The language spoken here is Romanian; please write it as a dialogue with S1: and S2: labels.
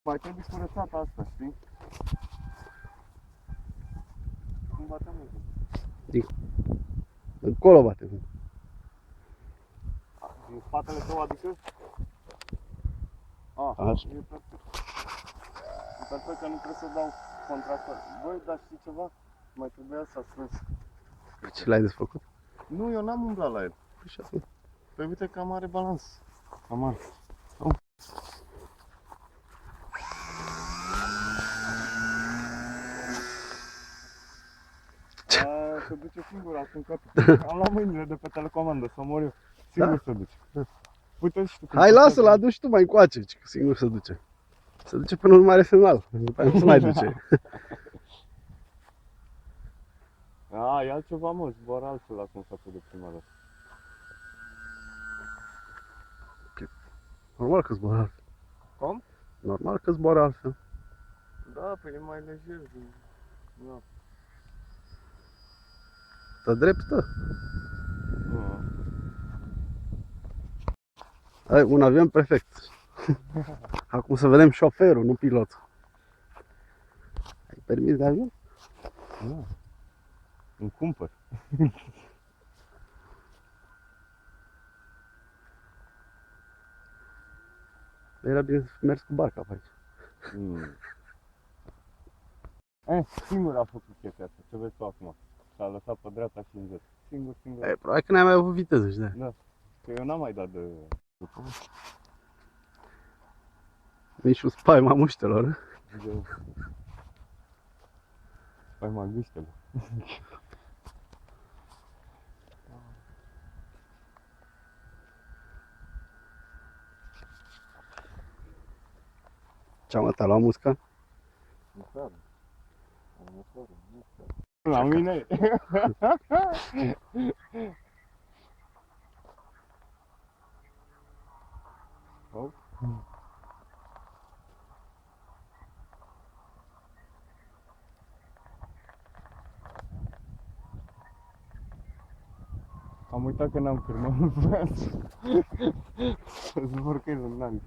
S1: Mai trebuie curățat asta, știi? Cum bate muzica?
S2: Încolo bate.
S1: Din spatele tău, adică?
S2: Așa.
S1: E perfect. E perfect că nu trebuie să dau contractor. Băi, dar știi ceva? Mai trebuia să strâns.
S2: Ce l-ai desfăcut?
S1: Nu, eu n-am umblat la el.
S2: Păi și asta.
S1: Păi uite că am are balans. Am are. Se duce singur, a aruncat. Am luat mâinile de pe telecomandă, să mor eu. Singur se duce. Uite și tu cum
S2: Hai,
S1: se
S2: lasă-l,
S1: face.
S2: aduci tu mai încoace, că singur se duce. Se duce până în mare semnal, după aia nu se mai duce.
S1: E altceva, mă, zboară altfel acum față de prima dată.
S2: Normal că zboară altfel.
S1: Cum?
S2: Normal că zboară altfel.
S1: Da, păi e mai lejer din... Da.
S2: Stă drept, stă. Hai, un avion perfect. Acum să vedem șoferul, nu pilotul. Ai permis de avion?
S1: Da. Îmi cumpăr.
S2: Era bine să mers cu barca pe aici.
S1: Singur a făcut chestia asta, ce vezi tu acum. S-a lăsat pe dreapta și în jos. Singur.
S2: Probabil că n-ai mai avut viteză și de.
S1: Da. Că eu n-am mai dat de...
S2: Nici un spaima muștelor.
S1: Păi mă gâștele.
S2: Ce-am mă, te-a luat musca?
S1: La mine. Am uitat că n-am cârmă în față. Să zbor că e în nani.